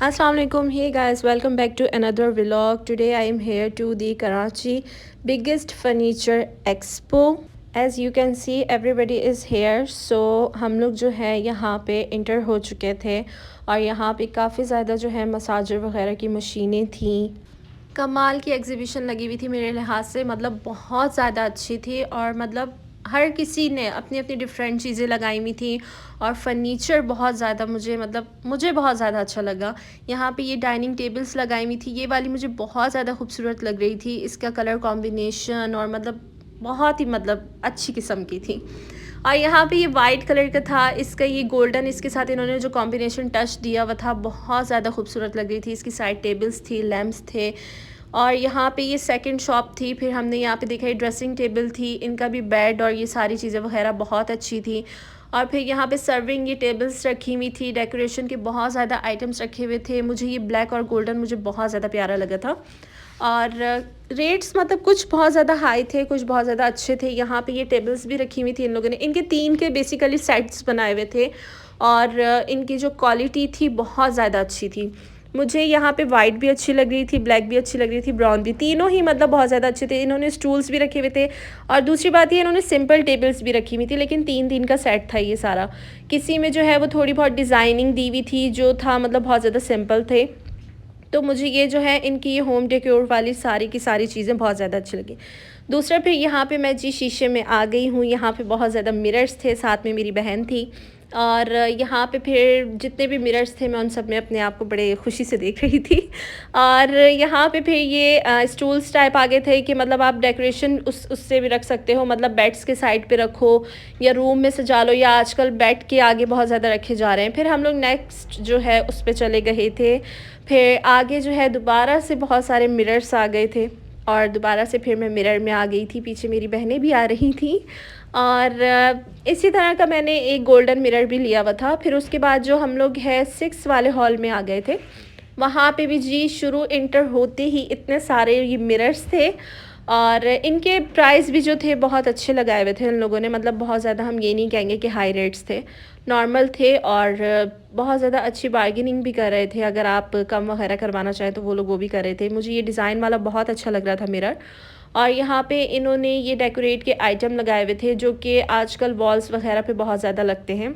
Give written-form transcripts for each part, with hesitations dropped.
Assalamualaikum. Hey guys, welcome back to another vlog. Today I am here to the Karachi biggest furniture expo. As you can see everybody is here. So हम लोग जो है यहाँ पे inter हो चुके थे और यहाँ पे काफ़ी ज़्यादा जो है मसाजर वगैरह की मशीनें थी। कमाल की एग्ज़िबिशन लगी हुई थी मेरे लिहाज से, मतलब बहुत ज़्यादा अच्छी थी और मतलब हर किसी ने अपनी अपनी डिफरेंट चीज़ें लगाई हुई थी और फर्नीचर बहुत ज़्यादा मुझे बहुत ज़्यादा अच्छा लगा। यहाँ पे ये डाइनिंग टेबल्स लगाई हुई थी, ये वाली मुझे बहुत ज़्यादा खूबसूरत लग रही थी। इसका कलर कॉम्बिनेशन और मतलब बहुत ही अच्छी किस्म की थी। और यहाँ पे ये वाइट कलर का था, इसका ये गोल्डन इसके साथ इन्होंने जो कॉम्बिनेशन टच दिया हुआ था बहुत ज़्यादा खूबसूरत लग रही थी। इसकी साइड टेबल्स थी, लैम्प्स थे और यहाँ पे ये सेकंड शॉप थी। फिर हमने यहाँ पे देखा ये ड्रेसिंग टेबल थी, इनका भी बेड और ये सारी चीज़ें वगैरह बहुत अच्छी थी। और फिर यहाँ पे सर्विंग ये टेबल्स रखी हुई थी, डेकोरेशन के बहुत ज़्यादा आइटम्स रखे हुए थे। मुझे ये ब्लैक और गोल्डन मुझे बहुत ज़्यादा प्यारा लगा था और रेट्स मतलब कुछ बहुत ज़्यादा हाई थे, कुछ बहुत ज़्यादा अच्छे थे। यहाँ पे ये टेबल्स भी रखी हुई थी इन लोगों ने, इनके 3 के बेसिकली सेट्स बनाए हुए थे और इनकी जो क्वालिटी थी बहुत ज़्यादा अच्छी थी। मुझे यहाँ पे वाइट भी अच्छी लग रही थी, ब्लैक भी अच्छी लग रही थी, ब्राउन भी, तीनों ही मतलब बहुत ज़्यादा अच्छे थे। इन्होंने स्टूल्स भी रखे हुए थे और दूसरी बात ये इन्होंने सिंपल टेबल्स भी रखी हुई थी, लेकिन 3 का सेट था ये सारा। किसी में जो है वो थोड़ी बहुत डिज़ाइनिंग दी हुई थी, जो था मतलब बहुत ज़्यादा सिंपल थे। तो मुझे ये जो है इनकी ये होम डेकोर वाली सारी की सारी चीज़ें बहुत ज़्यादा अच्छी लगी। दूसरा फिर यहाँ पे मैं जी शीशे में आ गई हूँ। यहाँ पे बहुत ज़्यादा मिरर्स थे, साथ में मेरी बहन थी और यहाँ पे फिर जितने भी मिरर्स थे मैं उन सब में अपने आप को बड़े खुशी से देख रही थी। और यहाँ पे फिर ये स्टूल्स टाइप आ गए थे कि मतलब आप डेकोरेशन उससे भी रख सकते हो, मतलब बेड्स के साइड पे रखो या रूम में सजा लो, या आजकल बेड के आगे बहुत ज़्यादा रखे जा रहे हैं। फिर हम लोग नेक्स्ट जो है उस पर चले गए थे। फिर आगे जो है दोबारा से बहुत सारे मिरर्स आ गए थे और दोबारा से फिर मैं मिरर में आ गई थी, पीछे मेरी बहनें भी आ रही थी और इसी तरह का मैंने एक गोल्डन मिरर भी लिया हुआ था। फिर उसके बाद जो हम लोग है 6 वाले हॉल में आ गए थे, वहाँ पे भी जी शुरू इंटर होते ही इतने सारे ये मिरर्स थे और इनके प्राइस भी जो थे बहुत अच्छे लगाए हुए थे इन लोगों ने, मतलब बहुत ज़्यादा हम ये नहीं कहेंगे कि हाई रेट्स थे, नॉर्मल थे और बहुत ज़्यादा अच्छी बार्गेनिंग भी कर रहे थे। अगर आप कम वगैरह करवाना चाहें तो वो लोग वो भी कर रहे थे। मुझे ये डिज़ाइन वाला बहुत अच्छा लग रहा था मिरर। और यहाँ पे इन्होंने ये डेकोरेट के आइटम लगाए हुए थे जो कि आजकल वॉल्स वगैरह पे बहुत ज़्यादा लगते हैं।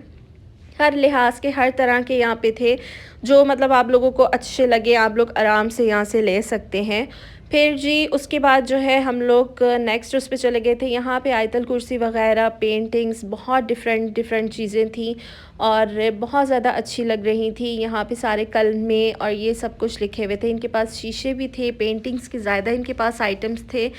हर लिहाज के हर तरह के यहाँ पे थे, जो मतलब आप लोगों को अच्छे लगे आप लोग आराम से यहाँ से ले सकते हैं। फिर जी उसके बाद जो है हम लोग नेक्स्ट उस पे चले गए थे। यहाँ पे आयतल कुर्सी वगैरह, पेंटिंग्स, बहुत डिफरेंट चीज़ें थी और बहुत ज़्यादा अच्छी लग रही थी। यहाँ पे सारे कलमे और ये सब कुछ लिखे हुए थे। इनके पास शीशे भी थे, पेंटिंग्स के ज़्यादा इनके पास आइटम्स थे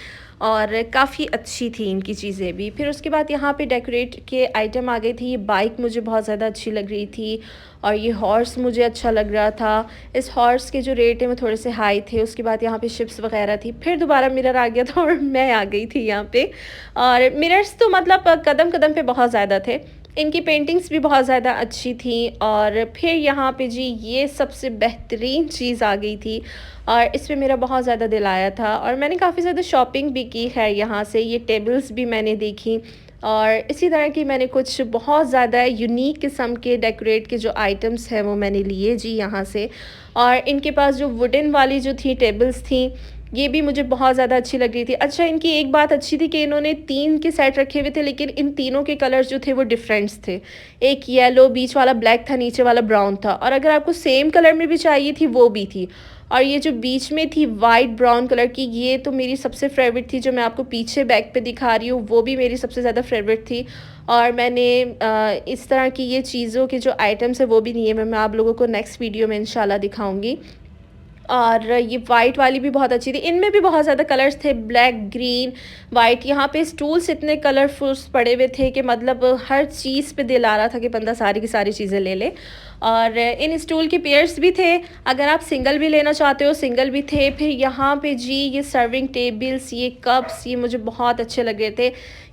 और काफ़ी अच्छी थी इनकी चीज़ें भी। फिर उसके बाद यहाँ पे डेकोरेट के आइटम आ गई थी। ये बाइक मुझे बहुत ज़्यादा अच्छी लग रही थी और ये हॉर्स मुझे अच्छा लग रहा था। इस हॉर्स के जो रेट है वो थोड़े से हाई थे। उसके बाद यहाँ पे शिप्स वगैरह थी। फिर दोबारा मिरर आ गया था और मैं आ गई थी यहाँ पे। और मिरर्स तो मतलब कदम कदम पे बहुत ज़्यादा थे, इनकी पेंटिंग्स भी बहुत ज़्यादा अच्छी थी। और फिर यहाँ पे जी ये सबसे बेहतरीन चीज़ आ गई थी और इस पे मेरा बहुत ज़्यादा दिल आया था और मैंने काफ़ी ज़्यादा शॉपिंग भी की है यहाँ से। ये टेबल्स भी मैंने देखी और इसी तरह की मैंने कुछ बहुत ज़्यादा यूनिक किस्म के डेकोरेट के जो आइटम्स हैं वो मैंने लिए जी यहाँ से। और इनके पास जो वुडन वाली जो थी टेबल्स थी ये भी मुझे बहुत ज़्यादा अच्छी लग रही थी। अच्छा, इनकी एक बात अच्छी थी कि इन्होंने 3 के सेट रखे हुए थे, लेकिन इन तीनों के कलर्स जो थे वो डिफरेंट्स थे। एक येलो, बीच वाला ब्लैक था, नीचे वाला ब्राउन था और अगर आपको सेम कलर में भी चाहिए थी वो भी थी। और ये जो बीच में थी वाइट ब्राउन कलर की, ये तो मेरी सबसे फेवरेट थी। जो मैं आपको पीछे बैक पे दिखा रही हूँ वो भी मेरी सबसे ज़्यादा फेवरेट थी। और मैंने इस तरह की ये चीज़ों के जो आइटम्स है वो भी लिए, मैं आप लोगों को नेक्स्ट वीडियो में इंशाल्लाह दिखाऊंगी। और ये वाइट वाली भी बहुत अच्छी थी। इनमें भी बहुत ज़्यादा कलर्स थे, ब्लैक, ग्रीन, वाइट। यहाँ पे स्टूल्स इतने कलरफुल्स पड़े हुए थे कि मतलब हर चीज़ पे दिल आ रहा था कि बंदा सारी की सारी चीज़ें ले ले। और इन स्टूल के पेयर्स भी थे, अगर आप सिंगल भी लेना चाहते हो सिंगल भी थे। फिर यहाँ पे जी ये सर्विंग टेबल्स, ये कप्स, ये मुझे बहुत अच्छे लग रहे थे।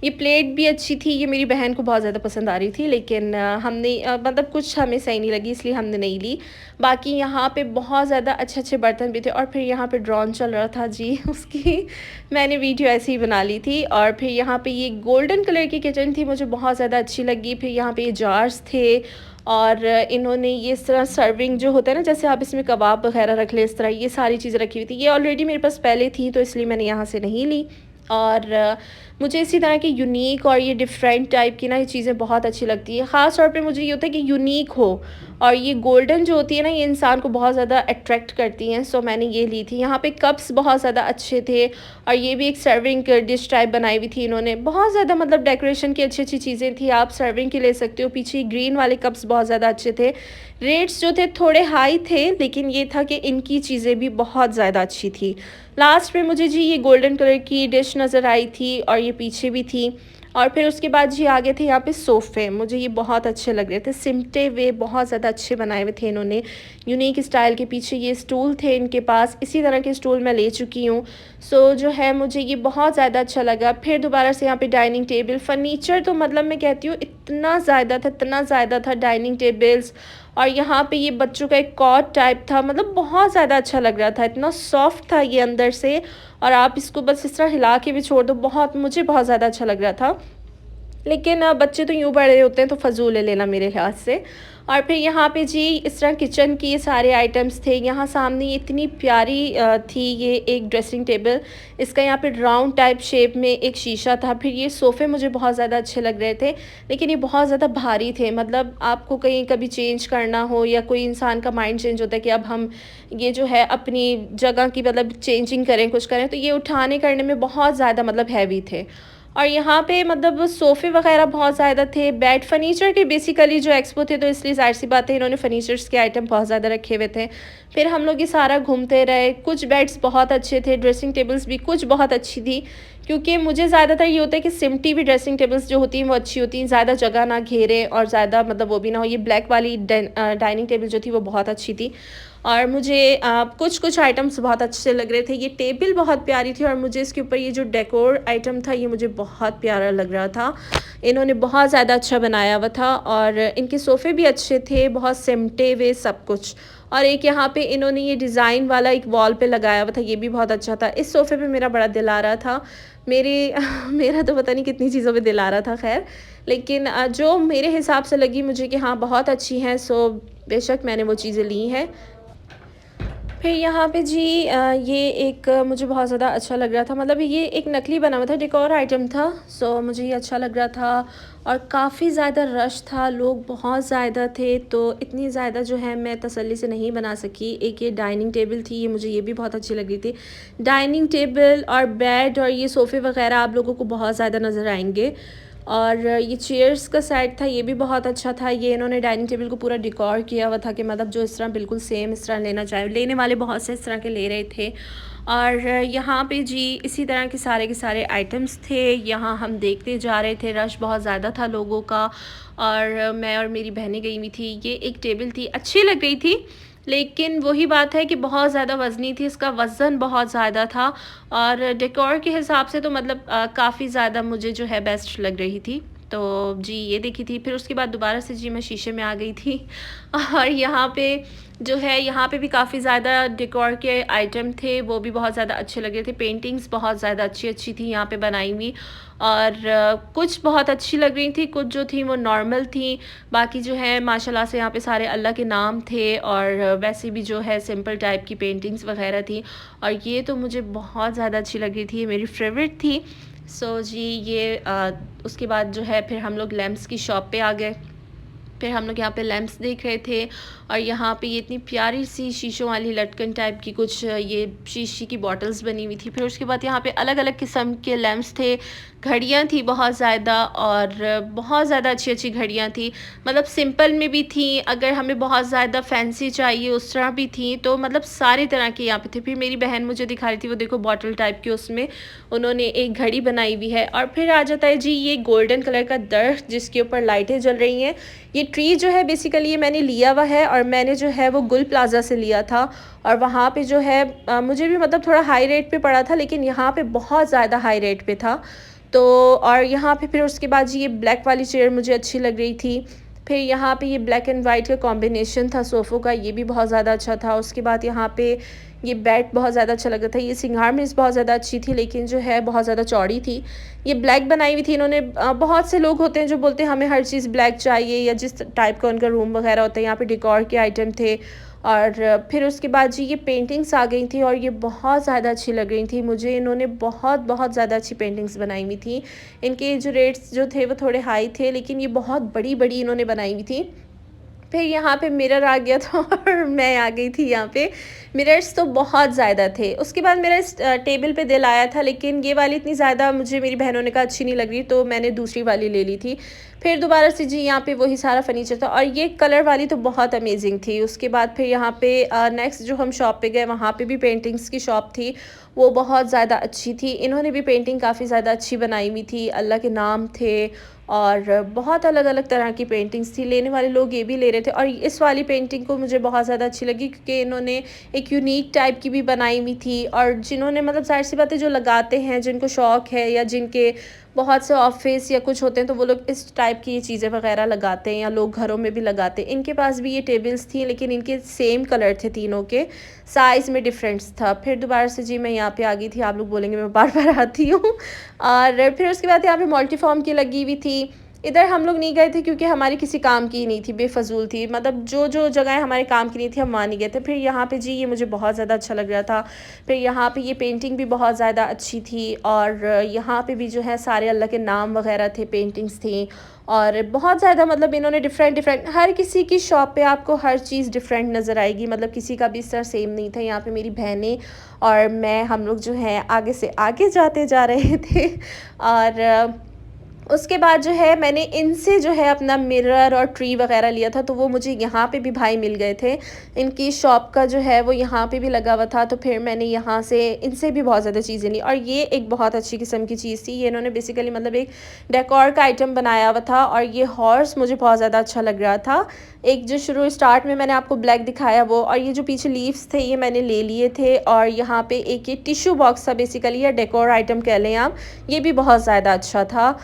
ये प्लेट भी अच्छी थी, ये मेरी बहन को बहुत ज़्यादा पसंद आ रही थी, लेकिन हमने मतलब कुछ हमें सही नहीं लगी इसलिए हमने नहीं ली। बाकी यहाँ पे बहुत ज़्यादा अच्छे अच्छे बर्तन भी थे। और फिर यहाँ पे ड्रोन चल रहा था जी उसकी मैंने वीडियो ऐसे ही बना ली थी। और फिर यहाँ पे ये गोल्डन कलर की किचन थी, मुझे बहुत ज़्यादा अच्छी लगी। फिर यहाँ पे ये जार्स थे और इन्होंने ये इस तरह सर्विंग जो होता है ना, जैसे आप इसमें कबाब वगैरह रख लें, इस तरह ये सारी चीज़ें रखी हुई थी। ये ऑलरेडी मेरे पास पहले थी तो इसलिए मैंने यहाँ से नहीं ली। और मुझे इसी तरह की यूनिक और ये डिफरेंट टाइप की ना ये चीज़ें बहुत अच्छी लगती है। ख़ास तौर पे मुझे ये होता है कि यूनिक हो, और ये गोल्डन जो होती है ना, ये इंसान को बहुत ज़्यादा अट्रैक्ट करती हैं। सो मैंने ये ली थी। यहाँ पे कप्स बहुत ज़्यादा अच्छे थे, और ये भी एक सर्विंग डिश टाइप बनाई हुई थी इन्होंने। बहुत ज़्यादा मतलब डेकोरेशन की अच्छी अच्छी चीज़ें थी, आप सर्विंग की ले सकते हो। पीछे ग्रीन वाले कप्स बहुत ज़्यादा अच्छे थे। रेट्स जो थे थोड़े हाई थे, लेकिन ये था कि इनकी चीज़ें भी बहुत ज़्यादा अच्छी थी। लास्ट में मुझे जी ये गोल्डन कलर की डिश नज़र आई थी, और ये पीछे भी थी। और फिर उसके बाद जी आगे थे यहाँ पे सोफ़े। मुझे ये बहुत अच्छे लग रहे थे, सिमटे हुए, बहुत ज़्यादा अच्छे बनाए हुए थे इन्होंने, यूनिक स्टाइल के। पीछे ये स्टूल थे इनके पास, इसी तरह के स्टूल मैं ले चुकी हूँ। सो जो है मुझे ये बहुत ज़्यादा अच्छा लगा। फिर दोबारा से यहाँ पे डाइनिंग टेबल, फ़र्नीचर तो मतलब मैं कहती हूँ इतना ज़्यादा था, इतना ज़्यादा था। डाइनिंग टेबल्स, और यहाँ पे ये बच्चों का एक कॉट टाइप था, मतलब बहुत ज़्यादा अच्छा लग रहा था। इतना सॉफ्ट था ये अंदर से, और आप इसको बस इस तरह हिला के भी छोड़ दो, बहुत मुझे बहुत ज़्यादा अच्छा लग रहा था। लेकिन बच्चे तो यूँ बड़े होते हैं तो फ़ज़ूल है लेना मेरे लिहाज से। और फिर यहाँ पे जी इस तरह किचन की ये सारे आइटम्स थे। यहाँ सामने ये इतनी प्यारी थी ये एक ड्रेसिंग टेबल, इसका यहाँ पे राउंड टाइप शेप में एक शीशा था। फिर ये सोफ़े मुझे बहुत ज़्यादा अच्छे लग रहे थे, लेकिन ये बहुत ज़्यादा भारी थे। मतलब आपको कहीं कभी चेंज करना हो, या कोई इंसान का माइंड चेंज होता है कि अब हम ये जो है अपनी जगह की मतलब चेंजिंग करें, कुछ करें, तो ये उठाने करने में बहुत ज़्यादा मतलब हैवी थे। और यहाँ पे मतलब सोफ़े वगैरह बहुत ज़्यादा थे। बेड फर्नीचर के बेसिकली जो एक्सपो थे, तो इसलिए ज़ाहिर सी बात है इन्होंने फर्नीचर्स के आइटम बहुत ज़्यादा रखे हुए थे। फिर हम लोग ये सारा घूमते रहे। कुछ बेड्स बहुत अच्छे थे, ड्रेसिंग टेबल्स भी कुछ बहुत अच्छी थी, क्योंकि मुझे ज़्यादातर ये होता है कि सिमटी भी ड्रेसिंग टेबल्स जो होती हैं वो अच्छी होती हैं, ज़्यादा जगह ना घेरे और ज़्यादा मतलब वो भी ना हो। ये ब्लैक वाली डाइनिंग टेबल जो थी वो बहुत अच्छी थी, और मुझे कुछ कुछ आइटम्स बहुत अच्छे लग रहे थे। ये टेबल बहुत प्यारी थी, और मुझे इसके ऊपर ये जो डेकोर आइटम था ये मुझे बहुत प्यारा लग रहा था। इन्होंने बहुत ज़्यादा अच्छा बनाया हुआ था, और इनके सोफ़े भी अच्छे थे, बहुत सिमटे हुए सब कुछ। और एक यहाँ पे इन्होंने ये डिज़ाइन वाला एक वॉल पे लगाया हुआ था, ये भी बहुत अच्छा था। इस सोफ़े पे मेरा बड़ा दिल आ रहा था। मेरे मेरा तो पता नहीं कितनी चीज़ों पे दिल आ रहा था, खैर। लेकिन जो मेरे हिसाब से लगी मुझे कि हाँ बहुत अच्छी हैं, सो बेशक मैंने वो चीज़ें ली हैं। फिर यहाँ पे जी ये एक मुझे बहुत ज़्यादा अच्छा लग रहा था। मतलब ये एक नकली बना हुआ था, डेकोर आइटम था। सो मुझे ये अच्छा लग रहा था, और काफ़ी ज़्यादा रश था, लोग बहुत ज़्यादा थे, तो इतनी ज़्यादा जो है मैं तसल्ली से नहीं बना सकी। एक ये डाइनिंग टेबल थी, ये मुझे ये भी बहुत अच्छी लग रही थी। डाइनिंग टेबल और बेड और ये सोफ़े वगैरह आप लोगों को बहुत ज़्यादा नज़र आएंगे। और ये चेयर्स का सेट था, ये भी बहुत अच्छा था। ये इन्होंने डाइनिंग टेबल को पूरा डेकोर किया हुआ था कि मतलब जो इस तरह बिल्कुल सेम इस तरह लेना चाहे, लेने वाले बहुत से इस तरह के ले रहे थे। और यहाँ पे जी इसी तरह के सारे आइटम्स थे। यहाँ हम देखते जा रहे थे, रश बहुत ज़्यादा था लोगों का, और मैं और मेरी बहनें गई हुई थी। ये एक टेबल थी, अच्छी लग रही थी, लेकिन वही बात है कि बहुत ज़्यादा वज़नी थी, इसका वज़न बहुत ज़्यादा था, और डेकोर के हिसाब से तो मतलब काफ़ी ज़्यादा मुझे जो है बेस्ट लग रही थी। तो जी ये देखी थी। फिर उसके बाद दोबारा से जी मैं शीशे में आ गई थी और यहाँ पे जो है यहाँ पे भी काफ़ी ज़्यादा डेकोर के आइटम थे, वो भी बहुत ज़्यादा अच्छे लग रहे थे। पेंटिंग्स बहुत ज़्यादा अच्छी अच्छी थी यहाँ पे बनाई हुई, और कुछ बहुत अच्छी लग रही थी, कुछ जो थी वो नॉर्मल थी। बाकी जो है माशाल्लाह से यहाँ पे सारे अल्लाह के नाम थे, और वैसे भी जो है सिंपल टाइप की पेंटिंग्स वगैरह थी। और ये तो मुझे बहुत ज़्यादा अच्छी लग रही थी, ये मेरी फेवरेट थी। सो जी ये उसके बाद जो है फिर हम लोग लैम्प्स की शॉप पे आ गए। फिर हम लोग यहाँ पे लैम्प्स देख रहे थे, और यहाँ पे ये इतनी प्यारी सी शीशों वाली लटकन टाइप की कुछ ये शीशी की बॉटल्स बनी हुई थी। फिर उसके बाद यहाँ पे अलग अलग किस्म के लैम्प्स थे, घड़ियाँ थी बहुत ज़्यादा, और बहुत ज़्यादा अच्छी अच्छी घड़ियाँ थी। मतलब सिंपल में भी थी, अगर हमें बहुत ज़्यादा फैंसी चाहिए उस तरह भी थी, तो मतलब सारी तरह के यहाँ पे थे। फिर मेरी बहन मुझे दिखा रही थी, वो देखो बॉटल टाइप की उसमें उन्होंने एक घड़ी बनाई हुई है। और फिर आ जाता है जी ये गोल्डन कलर का दरख्त जिसके ऊपर लाइटें जल रही हैं। ये ट्री जो है बेसिकली ये मैंने लिया हुआ है, और मैंने जो है वो गुल प्लाज़ा से लिया था, और वहाँ पे जो है मुझे भी मतलब थोड़ा हाई रेट पे पड़ा था, लेकिन यहाँ पे बहुत ज़्यादा हाई रेट पे था। तो और यहाँ पे फिर उसके बाद जी ये ब्लैक वाली चेयर मुझे अच्छी लग रही थी। फिर यहाँ पे ये ब्लैक एंड वाइट का कॉम्बिनेशन था सोफ़ों का, ये भी बहुत ज़्यादा अच्छा था। उसके बाद यहाँ पे ये बेड बहुत ज़्यादा अच्छा लग रहा था। ये सिंगार मेज़ बहुत ज़्यादा अच्छी थी, लेकिन जो है बहुत ज़्यादा चौड़ी थी। ये ब्लैक बनाई हुई थी इन्होंने। बहुत से लोग होते हैं जो बोलते हैं हमें हर चीज़ ब्लैक चाहिए, या जिस टाइप का उनका रूम वगैरह होता है। यहाँ पे डेकोर के आइटम थे। और फिर उसके बाद जी ये पेंटिंग्स आ गई थी, और ये बहुत ज़्यादा अच्छी लग रही थी मुझे। इन्होंने बहुत बहुत ज़्यादा अच्छी पेंटिंग्स बनाई हुई थी। इनके जो रेट्स जो थे वो थोड़े हाई थे, लेकिन ये बहुत बड़ी बड़ी इन्होंने बनाई हुई थी। फिर यहाँ पे मिरर आ गया था और मैं आ गई थी यहाँ पे। मिरर्स तो बहुत ज़्यादा थे। उसके बाद मेरा इस टेबल पे दिल आया था, लेकिन ये वाली इतनी ज़्यादा मुझे मेरी बहनों ने कहा अच्छी नहीं लग रही, तो मैंने दूसरी वाली ले ली थी। फिर दोबारा से जी यहाँ पे वही सारा फर्नीचर था, और ये कलर वाली तो बहुत अमेजिंग थी। उसके बाद फिर यहाँ पे नेक्स्ट जो हम शॉप पे गए, वहाँ पे भी पेंटिंग्स की शॉप थी। वो बहुत ज़्यादा अच्छी थी। इन्होंने भी पेंटिंग काफ़ी ज़्यादा अच्छी बनाई हुई थी, अल्लाह के नाम थे, और बहुत अलग अलग तरह की पेंटिंग्स थी। लेने वाले लोग ये भी ले रहे थे, और इस वाली पेंटिंग को मुझे बहुत ज़्यादा अच्छी लगी, क्योंकि इन्होंने एक यूनिक टाइप की भी बनाई हुई थी। और जिन्होंने मतलब ज़ाहिर सी बात है जो लगाते हैं, जिनको शौक़ है, या जिनके बहुत से ऑफिस या कुछ होते हैं, तो वो लोग इस टाइप की ये चीज़ें वगैरह लगाते हैं, या लोग घरों में भी लगाते हैं। इनके पास भी ये टेबल्स थी, लेकिन इनके सेम कलर थे तीनों के, साइज़ में डिफरेंस था। फिर दोबारा से जी मैं यहाँ पे आ गई थी। आप लोग बोलेंगे मैं बार बार आती हूँ। और फिर उसके बाद यहाँ पे मल्टीफॉर्म की लगी हुई थी। इधर हम लोग नहीं गए थे, क्योंकि हमारी किसी काम की ही नहीं थी, बेफजूल थी। मतलब जो जो जगहें हमारे काम की नहीं थी, हम वहाँ नहीं गए थे। फिर यहाँ पे जी ये मुझे बहुत ज़्यादा अच्छा लग रहा था। फिर यहाँ पे ये पेंटिंग भी बहुत ज़्यादा अच्छी थी, और यहाँ पे भी जो है सारे अल्लाह के नाम वगैरह थे, पेंटिंग्स थी। और बहुत ज़्यादा मतलब इन्होंने डिफरेंट डिफरेंट, हर किसी की शॉप पे आपको हर चीज़ डिफरेंट नज़र आएगी। मतलब किसी का भी इस तरह सेम नहीं था। यहाँ पे मेरी बहनें और मैं, हम लोग जो है आगे से आगे जाते जा रहे थे। और उसके बाद जो है मैंने इनसे जो है अपना मिरर और ट्री वगैरह लिया था, तो वो मुझे यहाँ पे भी भाई मिल गए थे। इनकी शॉप का जो है वो यहाँ पे भी लगा हुआ था, तो फिर मैंने यहाँ से इनसे भी बहुत ज़्यादा चीज़ें ली। और ये एक बहुत अच्छी किस्म की चीज़ थी। ये इन्होंने बेसिकली मतलब एक डेकोर का आइटम बनाया हुआ था, और ये हॉर्स मुझे बहुत ज़्यादा अच्छा लग रहा था। एक जो शुरू स्टार्ट में मैंने आपको ब्लैक दिखाया वो, और ये जो पीछे लीव्स थे ये मैंने ले लिए थे। और यहाँ पे एक ये टिश्यू बॉक्स था बेसिकली, या डेकोर आइटम कह लें आप, ये भी बहुत ज़्यादा अच्छा था।